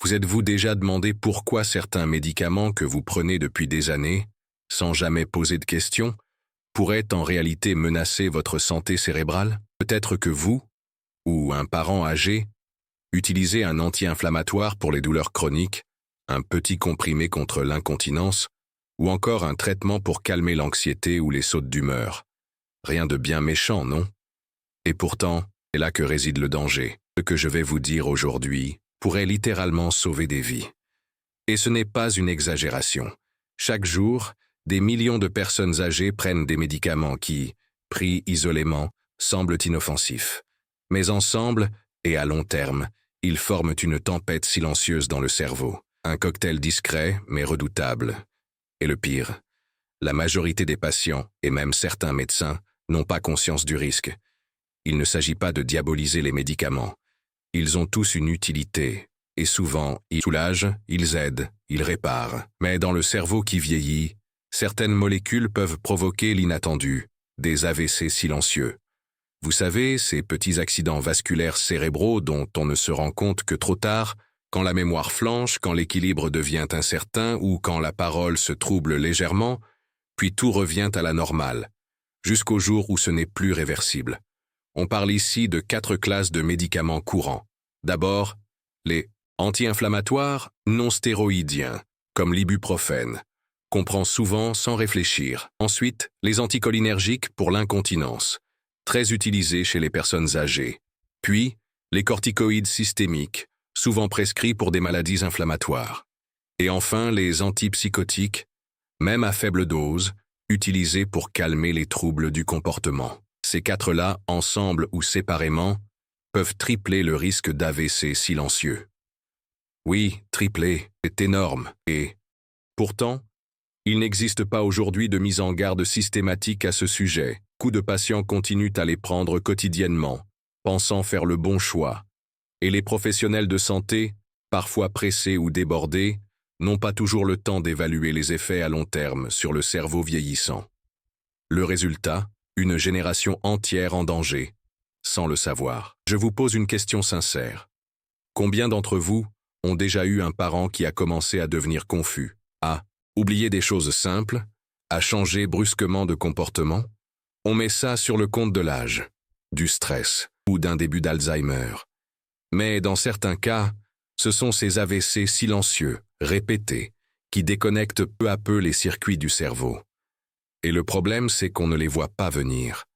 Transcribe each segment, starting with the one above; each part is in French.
Vous êtes-vous déjà demandé pourquoi certains médicaments que vous prenez depuis des années, sans jamais poser de questions, pourraient en réalité menacer votre santé cérébrale? Peut-être que vous, ou un parent âgé, utilisez un anti-inflammatoire pour les douleurs chroniques, un petit comprimé contre l'incontinence, ou encore un traitement pour calmer l'anxiété ou les sautes d'humeur. Rien de bien méchant, non? Et pourtant, c'est là que réside le danger. Ce que je vais vous dire aujourd'hui pourrait littéralement sauver des vies. Et ce n'est pas une exagération. Chaque jour, des millions de personnes âgées prennent des médicaments qui, pris isolément, semblent inoffensifs. Mais ensemble, et à long terme, ils forment une tempête silencieuse dans le cerveau. Un cocktail discret, mais redoutable. Et le pire, la majorité des patients, et même certains médecins, n'ont pas conscience du risque. Il ne s'agit pas de diaboliser les médicaments. Ils ont tous une utilité, et souvent, ils soulagent, ils aident, ils réparent. Mais dans le cerveau qui vieillit, certaines molécules peuvent provoquer l'inattendu, des AVC silencieux. Vous savez, ces petits accidents vasculaires cérébraux dont on ne se rend compte que trop tard, quand la mémoire flanche, quand l'équilibre devient incertain ou quand la parole se trouble légèrement, puis tout revient à la normale, jusqu'au jour où ce n'est plus réversible. On parle ici de 4 classes de médicaments courants. D'abord, les anti-inflammatoires non stéroïdiens, comme l'ibuprofène, qu'on prend souvent sans réfléchir. Ensuite, les anticholinergiques pour l'incontinence, très utilisés chez les personnes âgées. Puis, les corticoïdes systémiques, souvent prescrits pour des maladies inflammatoires. Et enfin, les antipsychotiques, même à faible dose, utilisés pour calmer les troubles du comportement. Ces 4-là, ensemble ou séparément, peuvent tripler le risque d'AVC silencieux. Oui, tripler, c'est énorme, et pourtant, il n'existe pas aujourd'hui de mise en garde systématique à ce sujet. Beaucoup de patients continuent à les prendre quotidiennement, pensant faire le bon choix. Et les professionnels de santé, parfois pressés ou débordés, n'ont pas toujours le temps d'évaluer les effets à long terme sur le cerveau vieillissant. Le résultat, une génération entière en danger, sans le savoir. Je vous pose une question sincère. Combien d'entre vous ont déjà eu un parent qui a commencé à devenir confus, à oublier des choses simples, à changer brusquement de comportement? On met ça sur le compte de l'âge, du stress ou d'un début d'Alzheimer. Mais dans certains cas, ce sont ces AVC silencieux, répétés, qui déconnectent peu à peu les circuits du cerveau. Et le problème, c'est qu'on ne les voit pas venir.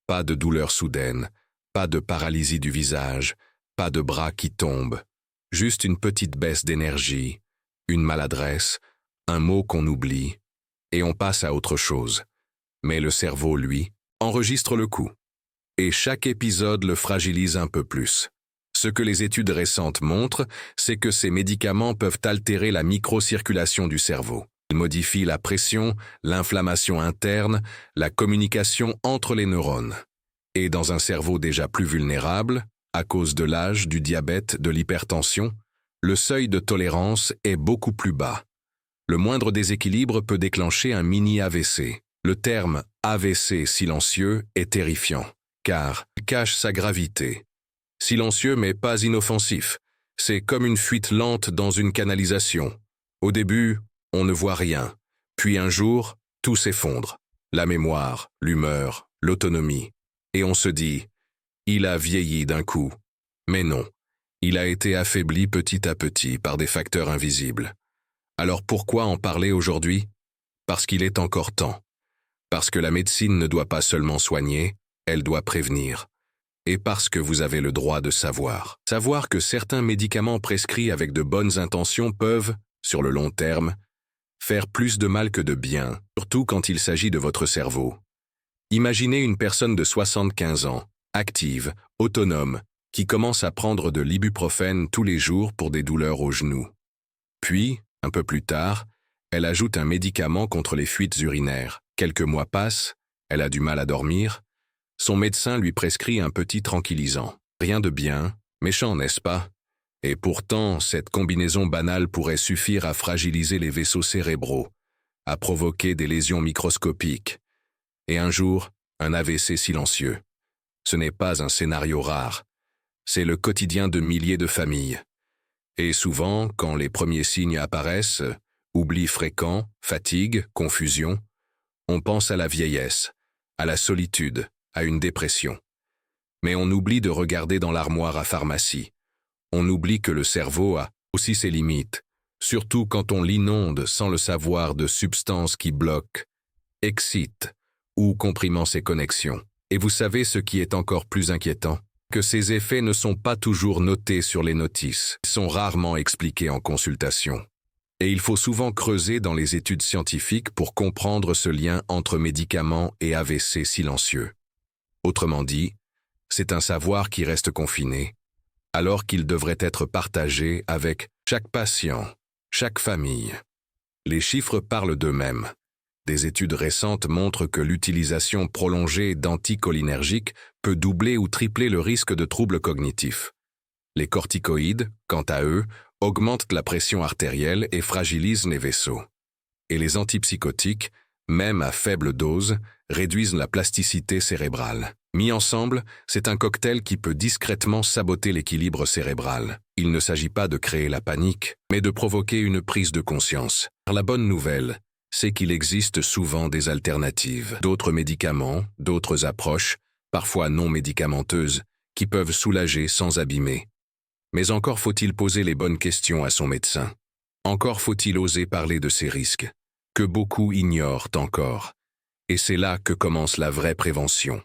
Pas de douleur soudaine, pas de paralysie du visage, pas de bras qui tombent. Juste une petite baisse d'énergie, une maladresse, un mot qu'on oublie, et on passe à autre chose. Mais le cerveau, lui, enregistre le coup. Et chaque épisode le fragilise un peu plus. Ce que les études récentes montrent, c'est que ces médicaments peuvent altérer la microcirculation du cerveau. Ils modifient la pression, l'inflammation interne, la communication entre les neurones. Et dans un cerveau déjà plus vulnérable, à cause de l'âge, du diabète, de l'hypertension, le seuil de tolérance est beaucoup plus bas. Le moindre déséquilibre peut déclencher un mini-AVC. Le terme AVC silencieux est terrifiant, car il cache sa gravité. Silencieux mais pas inoffensif. C'est comme une fuite lente dans une canalisation. Au début, on ne voit rien. Puis un jour, tout s'effondre. La mémoire, l'humeur, l'autonomie. Et on se dit, il a vieilli d'un coup. Mais non, il a été affaibli petit à petit par des facteurs invisibles. Alors pourquoi en parler aujourd'hui? Parce qu'il est encore temps. Parce que la médecine ne doit pas seulement soigner, elle doit prévenir. Et parce que vous avez le droit de savoir. Savoir que certains médicaments prescrits avec de bonnes intentions peuvent, sur le long terme, faire plus de mal que de bien, surtout quand il s'agit de votre cerveau. Imaginez une personne de 75 ans, active, autonome, qui commence à prendre de l'ibuprofène tous les jours pour des douleurs aux genoux. Puis, un peu plus tard, elle ajoute un médicament contre les fuites urinaires. Quelques mois passent, elle a du mal à dormir. Son médecin lui prescrit un petit tranquillisant. Rien de bien, méchant, n'est-ce pas? Et pourtant, cette combinaison banale pourrait suffire à fragiliser les vaisseaux cérébraux, à provoquer des lésions microscopiques. Et un jour, un AVC silencieux. Ce n'est pas un scénario rare. C'est le quotidien de milliers de familles. Et souvent, quand les premiers signes apparaissent, oubli fréquent, fatigue, confusion, on pense à la vieillesse, à la solitude, à une dépression. Mais on oublie de regarder dans l'armoire à pharmacie. On oublie que le cerveau a aussi ses limites, surtout quand on l'inonde sans le savoir de substances qui bloquent, excitent ou compriment ses connexions. Et vous savez ce qui est encore plus inquiétant? Que ces effets ne sont pas toujours notés sur les notices, sont rarement expliqués en consultation. Et il faut souvent creuser dans les études scientifiques pour comprendre ce lien entre médicaments et AVC silencieux. Autrement dit, c'est un savoir qui reste confiné, alors qu'il devrait être partagé avec chaque patient, chaque famille. Les chiffres parlent d'eux-mêmes. Des études récentes montrent que l'utilisation prolongée d'anticholinergiques peut doubler ou tripler le risque de troubles cognitifs. Les corticoïdes, quant à eux, augmentent la pression artérielle et fragilisent les vaisseaux. Et les antipsychotiques, même à faible dose, réduisent la plasticité cérébrale. Mis ensemble, c'est un cocktail qui peut discrètement saboter l'équilibre cérébral. Il ne s'agit pas de créer la panique, mais de provoquer une prise de conscience. Car la bonne nouvelle, c'est qu'il existe souvent des alternatives, d'autres médicaments, d'autres approches, parfois non médicamenteuses, qui peuvent soulager sans abîmer. Mais encore faut-il poser les bonnes questions à son médecin. Encore faut-il oser parler de ces risques, que beaucoup ignorent encore. Et c'est là que commence la vraie prévention.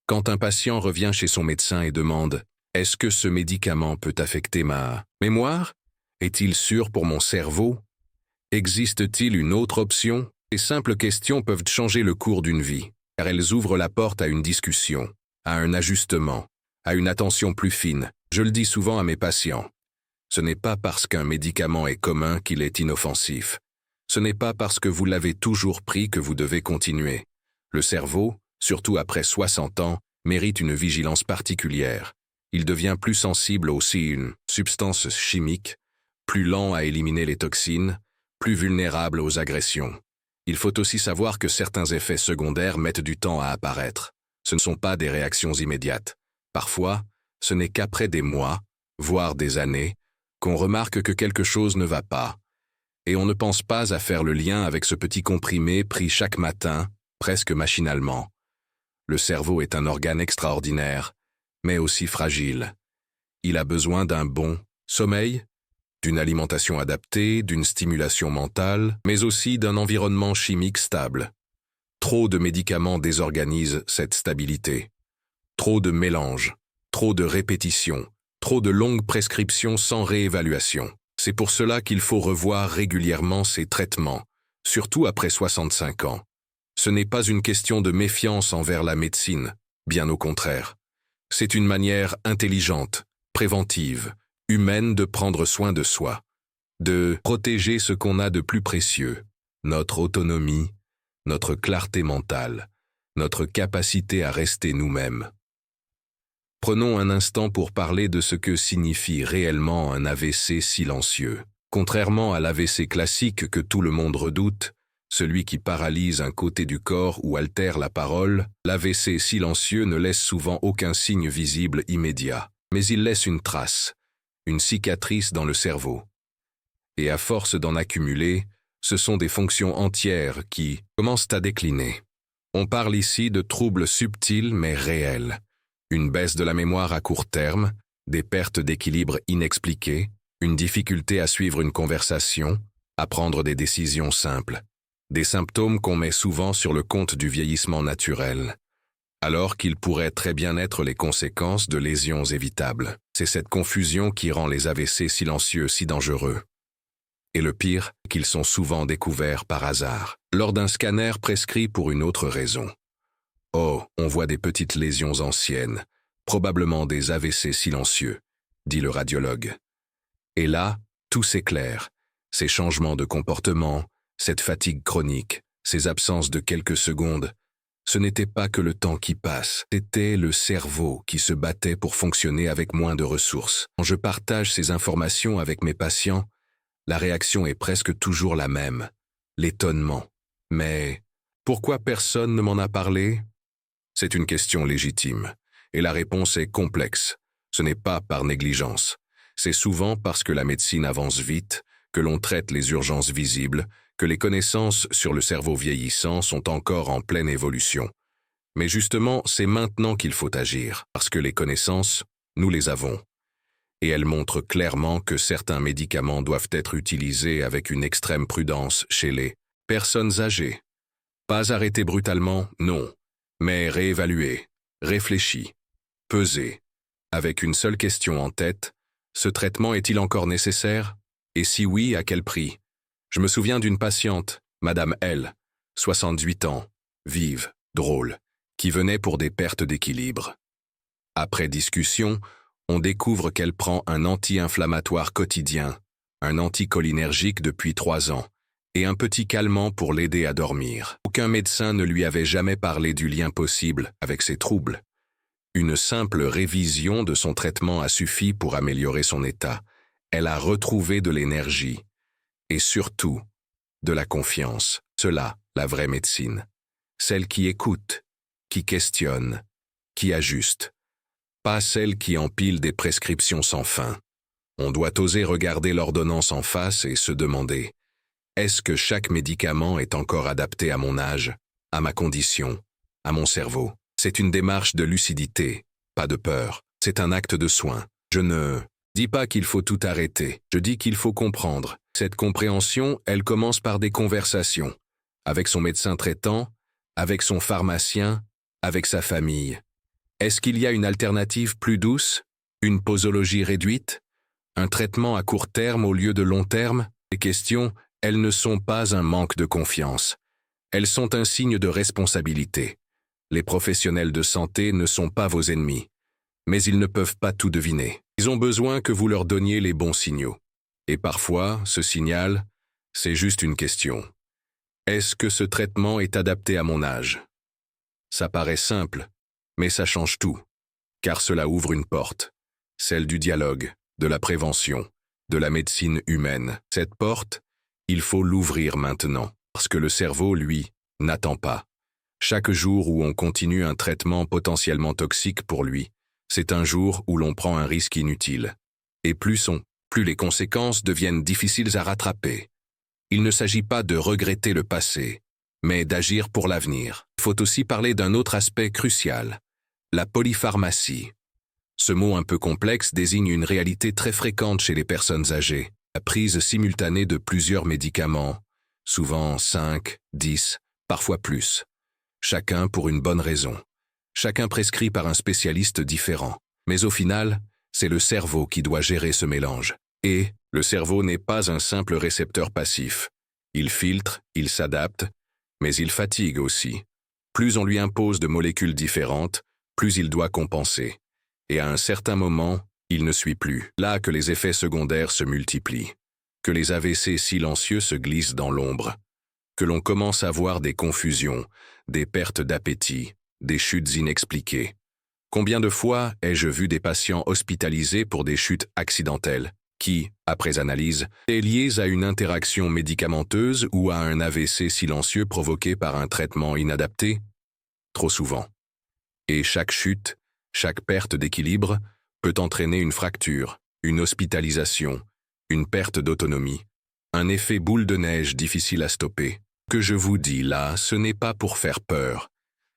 Quand un patient revient chez son médecin et demande « Est-ce que ce médicament peut affecter ma mémoire? Est-il sûr pour mon cerveau? Existe-t-il une autre option ?» Ces simples questions peuvent changer le cours d'une vie, car elles ouvrent la porte à une discussion, à un ajustement, à une attention plus fine. Je le dis souvent à mes patients. Ce n'est pas parce qu'un médicament est commun qu'il est inoffensif. Ce n'est pas parce que vous l'avez toujours pris que vous devez continuer. Le cerveau, surtout après 60 ans, mérite une vigilance particulière. Il devient plus sensible aussi à une substance chimique, plus lent à éliminer les toxines, plus vulnérable aux agressions. Il faut aussi savoir que certains effets secondaires mettent du temps à apparaître. Ce ne sont pas des réactions immédiates. Parfois, ce n'est qu'après des mois, voire des années, qu'on remarque que quelque chose ne va pas. Et on ne pense pas à faire le lien avec ce petit comprimé pris chaque matin, presque machinalement. Le cerveau est un organe extraordinaire, mais aussi fragile. Il a besoin d'un bon sommeil, d'une alimentation adaptée, d'une stimulation mentale, mais aussi d'un environnement chimique stable. Trop de médicaments désorganisent cette stabilité. Trop de mélanges, trop de répétitions, trop de longues prescriptions sans réévaluation. C'est pour cela qu'il faut revoir régulièrement ces traitements, surtout après 65 ans. Ce n'est pas une question de méfiance envers la médecine, bien au contraire. C'est une manière intelligente, préventive, humaine de prendre soin de soi, de protéger ce qu'on a de plus précieux, notre autonomie, notre clarté mentale, notre capacité à rester nous-mêmes. Prenons un instant pour parler de ce que signifie réellement un AVC silencieux. Contrairement à l'AVC classique que tout le monde redoute, celui qui paralyse un côté du corps ou altère la parole, l'AVC silencieux ne laisse souvent aucun signe visible immédiat, mais il laisse une trace, une cicatrice dans le cerveau. Et à force d'en accumuler, ce sont des fonctions entières qui commencent à décliner. On parle ici de troubles subtils mais réels. Une baisse de la mémoire à court terme, des pertes d'équilibre inexpliquées, une difficulté à suivre une conversation, à prendre des décisions simples. Des symptômes qu'on met souvent sur le compte du vieillissement naturel, alors qu'ils pourraient très bien être les conséquences de lésions évitables. C'est cette confusion qui rend les AVC silencieux si dangereux. Et le pire, qu'ils sont souvent découverts par hasard, lors d'un scanner prescrit pour une autre raison. Oh, on voit des petites lésions anciennes, probablement des AVC silencieux, dit le radiologue. Et là, tout s'éclaire, ces changements de comportement, cette fatigue chronique, ces absences de quelques secondes, ce n'était pas que le temps qui passe, c'était le cerveau qui se battait pour fonctionner avec moins de ressources. Quand je partage ces informations avec mes patients, la réaction est presque toujours la même, l'étonnement. Mais pourquoi personne ne m'en a parlé ? C'est une question légitime, et la réponse est complexe. Ce n'est pas par négligence. C'est souvent parce que la médecine avance vite, que l'on traite les urgences visibles, que les connaissances sur le cerveau vieillissant sont encore en pleine évolution. Mais justement, c'est maintenant qu'il faut agir, parce que les connaissances, nous les avons. Et elles montrent clairement que certains médicaments doivent être utilisés avec une extrême prudence chez les personnes âgées. Pas arrêter brutalement, non, mais réévaluer, réfléchir, peser, avec une seule question en tête, ce traitement est-il encore nécessaire? Et si oui, à quel prix? Je me souviens d'une patiente, Madame L, 68 ans, vive, drôle, qui venait pour des pertes d'équilibre. Après discussion, on découvre qu'elle prend un anti-inflammatoire quotidien, un anticholinergique depuis 3 ans, et un petit calmant pour l'aider à dormir. Aucun médecin ne lui avait jamais parlé du lien possible avec ses troubles. Une simple révision de son traitement a suffi pour améliorer son état. Elle a retrouvé de l'énergie, et surtout, de la confiance. Cela, la vraie médecine. Celle qui écoute, qui questionne, qui ajuste. Pas celle qui empile des prescriptions sans fin. On doit oser regarder l'ordonnance en face et se demander « Est-ce que chaque médicament est encore adapté à mon âge, à ma condition, à mon cerveau ?» C'est une démarche de lucidité, pas de peur. C'est un acte de soin. Je ne dis pas qu'il faut tout arrêter. Je dis qu'il faut comprendre. Cette compréhension, elle commence par des conversations. Avec son médecin traitant, avec son pharmacien, avec sa famille. Est-ce qu'il y a une alternative plus douce? Une posologie réduite? Un traitement à court terme au lieu de long terme? Ces questions, elles ne sont pas un manque de confiance. Elles sont un signe de responsabilité. Les professionnels de santé ne sont pas vos ennemis, mais ils ne peuvent pas tout deviner. Ils ont besoin que vous leur donniez les bons signaux. Et parfois, ce signal, c'est juste une question. Est-ce que ce traitement est adapté à mon âge? Ça paraît simple, mais ça change tout, car cela ouvre une porte, celle du dialogue, de la prévention, de la médecine humaine. Cette porte, il faut l'ouvrir maintenant, parce que le cerveau, lui, n'attend pas. Chaque jour où on continue un traitement potentiellement toxique pour lui, c'est un jour où l'on prend un risque inutile. Et plus les conséquences deviennent difficiles à rattraper. Il ne s'agit pas de regretter le passé, mais d'agir pour l'avenir. Il faut aussi parler d'un autre aspect crucial, la polypharmacie. Ce mot un peu complexe désigne une réalité très fréquente chez les personnes âgées, la prise simultanée de plusieurs médicaments, souvent 5, 10, parfois plus. Chacun pour une bonne raison. Chacun prescrit par un spécialiste différent. Mais au final, c'est le cerveau qui doit gérer ce mélange. Et le cerveau n'est pas un simple récepteur passif. Il filtre, il s'adapte, mais il fatigue aussi. Plus on lui impose de molécules différentes, plus il doit compenser. Et à un certain moment, il ne suit plus. Là que les effets secondaires se multiplient. Que les AVC silencieux se glissent dans l'ombre. Que l'on commence à voir des confusions, des pertes d'appétit, des chutes inexpliquées. Combien de fois ai-je vu des patients hospitalisés pour des chutes accidentelles, qui, après analyse, est liée à une interaction médicamenteuse ou à un AVC silencieux provoqué par un traitement inadapté? Trop souvent. Et chaque chute, chaque perte d'équilibre peut entraîner une fracture, une hospitalisation, une perte d'autonomie, un effet boule de neige difficile à stopper. Ce que je vous dis là, ce n'est pas pour faire peur,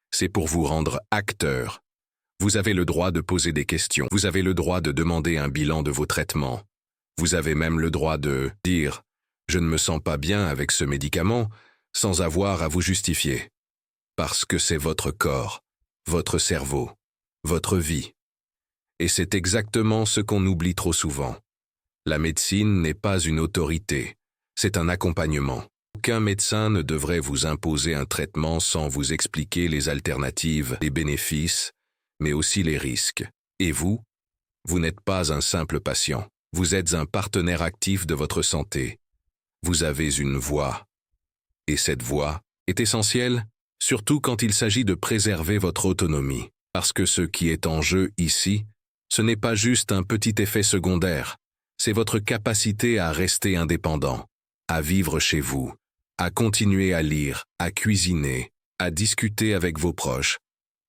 c'est pour vous rendre acteur. Vous avez le droit de poser des questions, vous avez le droit de demander un bilan de vos traitements. Vous avez même le droit de dire « Je ne me sens pas bien avec ce médicament » sans avoir à vous justifier. Parce que c'est votre corps, votre cerveau, votre vie. Et c'est exactement ce qu'on oublie trop souvent. La médecine n'est pas une autorité, c'est un accompagnement. Aucun médecin ne devrait vous imposer un traitement sans vous expliquer les alternatives, les bénéfices, mais aussi les risques. Et vous n'êtes pas un simple patient. Vous êtes un partenaire actif de votre santé. Vous avez une voix. Et cette voix est essentielle, surtout quand il s'agit de préserver votre autonomie. Parce que ce qui est en jeu ici, ce n'est pas juste un petit effet secondaire. C'est votre capacité à rester indépendant, à vivre chez vous, à continuer à lire, à cuisiner, à discuter avec vos proches,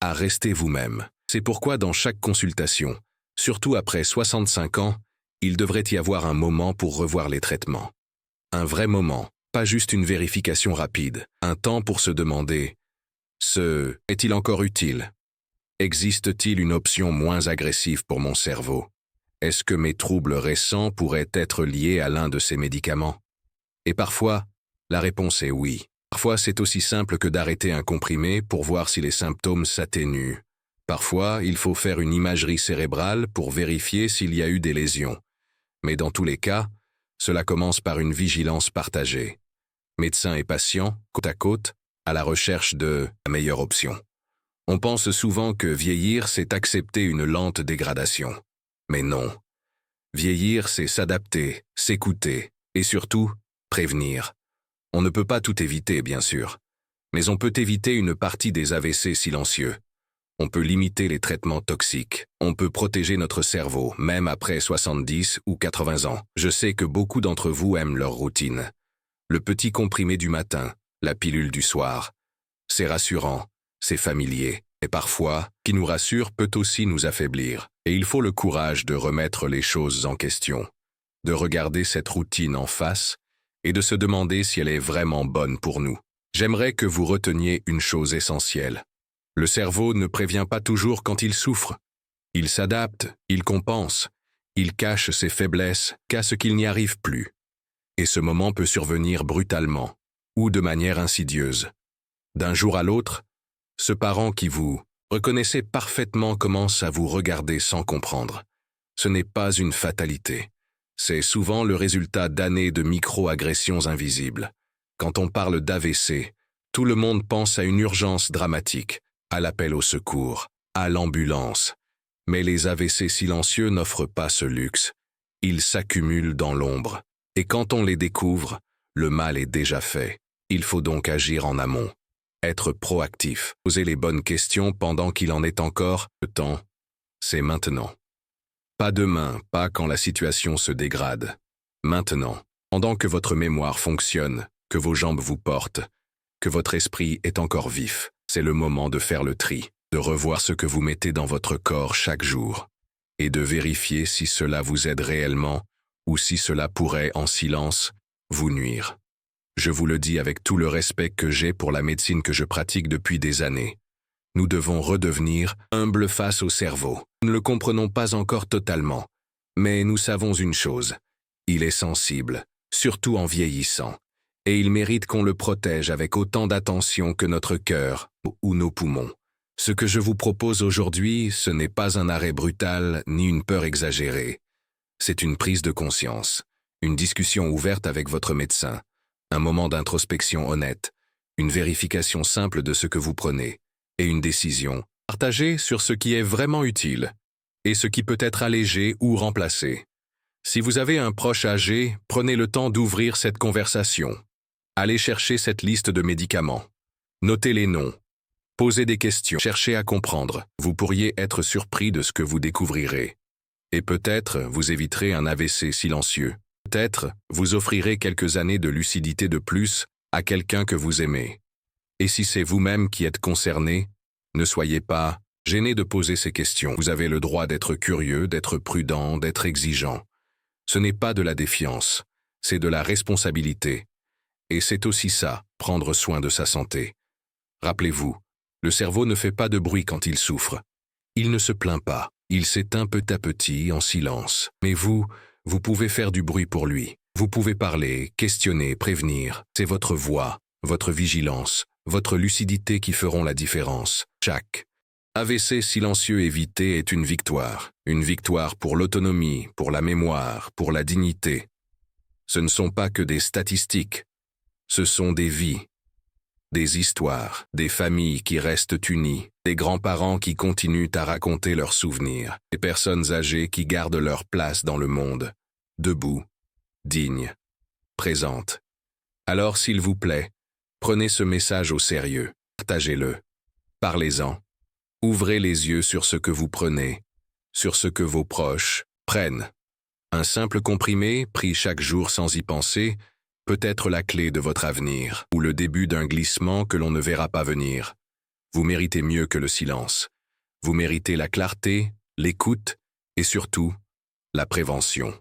à rester vous-même. C'est pourquoi dans chaque consultation, surtout après 65 ans, Il devrait y avoir un moment pour revoir les traitements. Un vrai moment, pas juste une vérification rapide. Un temps pour se demander « est-il encore utile ? Existe-t-il une option moins agressive pour mon cerveau ? Est-ce que mes troubles récents pourraient être liés à l'un de ces médicaments ?» Et parfois, la réponse est oui. Parfois, c'est aussi simple que d'arrêter un comprimé pour voir si les symptômes s'atténuent. Parfois, il faut faire une imagerie cérébrale pour vérifier s'il y a eu des lésions. Mais dans tous les cas, cela commence par une vigilance partagée. Médecins et patients, côte à côte, à la recherche de la meilleure option. On pense souvent que vieillir, c'est accepter une lente dégradation. Mais non. Vieillir, c'est s'adapter, s'écouter et surtout, prévenir. On ne peut pas tout éviter, bien sûr. Mais on peut éviter une partie des AVC silencieux. On peut limiter les traitements toxiques. On peut protéger notre cerveau, même après 70 ou 80 ans. Je sais que beaucoup d'entre vous aiment leur routine. Le petit comprimé du matin, la pilule du soir. C'est rassurant, c'est familier. Et parfois, qui nous rassure peut aussi nous affaiblir. Et il faut le courage de remettre les choses en question, de regarder cette routine en face et de se demander si elle est vraiment bonne pour nous. J'aimerais que vous reteniez une chose essentielle. Le cerveau ne prévient pas toujours quand il souffre. Il s'adapte, il compense, il cache ses faiblesses qu'à ce qu'il n'y arrive plus. Et ce moment peut survenir brutalement ou de manière insidieuse. D'un jour à l'autre, ce parent qui vous reconnaissait parfaitement commence à vous regarder sans comprendre. Ce n'est pas une fatalité. C'est souvent le résultat d'années de micro-agressions invisibles. Quand on parle d'AVC, tout le monde pense à une urgence dramatique, à l'appel au secours, à l'ambulance. Mais les AVC silencieux n'offrent pas ce luxe. Ils s'accumulent dans l'ombre. Et quand on les découvre, le mal est déjà fait. Il faut donc agir en amont. Être proactif, poser les bonnes questions pendant qu'il en est encore le temps, c'est maintenant. Pas demain, pas quand la situation se dégrade. Maintenant, pendant que votre mémoire fonctionne, que vos jambes vous portent, que votre esprit est encore vif, c'est le moment de faire le tri, de revoir ce que vous mettez dans votre corps chaque jour, et de vérifier si cela vous aide réellement ou si cela pourrait, en silence, vous nuire. Je vous le dis avec tout le respect que j'ai pour la médecine que je pratique depuis des années. Nous devons redevenir humbles face au cerveau. Nous ne le comprenons pas encore totalement. Mais nous savons une chose. Il est sensible, surtout en vieillissant. Et il mérite qu'on le protège avec autant d'attention que notre cœur ou nos poumons. Ce que je vous propose aujourd'hui, ce n'est pas un arrêt brutal ni une peur exagérée. C'est une prise de conscience, une discussion ouverte avec votre médecin. Un moment d'introspection honnête, une vérification simple de ce que vous prenez, et une décision partagée sur ce qui est vraiment utile, et ce qui peut être allégé ou remplacé. Si vous avez un proche âgé, prenez le temps d'ouvrir cette conversation. Allez chercher cette liste de médicaments. Notez les noms. Posez des questions. Cherchez à comprendre. Vous pourriez être surpris de ce que vous découvrirez. Et peut-être vous éviterez un AVC silencieux. Peut-être vous offrirez quelques années de lucidité de plus à quelqu'un que vous aimez. Et si c'est vous-même qui êtes concerné, ne soyez pas gêné de poser ces questions. Vous avez le droit d'être curieux, d'être prudent, d'être exigeant. Ce n'est pas de la défiance, c'est de la responsabilité. Et c'est aussi ça, prendre soin de sa santé. Rappelez-vous, le cerveau ne fait pas de bruit quand il souffre. Il ne se plaint pas, il s'éteint petit à petit en silence. Mais vous pouvez faire du bruit pour lui. Vous pouvez parler, questionner, prévenir. C'est votre voix, votre vigilance, votre lucidité qui feront la différence. Chaque AVC silencieux évité est une victoire pour l'autonomie, pour la mémoire, pour la dignité. Ce ne sont pas que des statistiques, ce sont des vies, des histoires, des familles qui restent unies, des grands-parents qui continuent à raconter leurs souvenirs, des personnes âgées qui gardent leur place dans le monde, debout, dignes, présentes. Alors, s'il vous plaît, prenez ce message au sérieux, partagez-le, parlez-en, ouvrez les yeux sur ce que vous prenez, sur ce que vos proches prennent. Un simple comprimé, pris chaque jour sans y penser, peut être la clé de votre avenir, ou le début d'un glissement que l'on ne verra pas venir. Vous méritez mieux que le silence. Vous méritez la clarté, l'écoute et surtout, la prévention.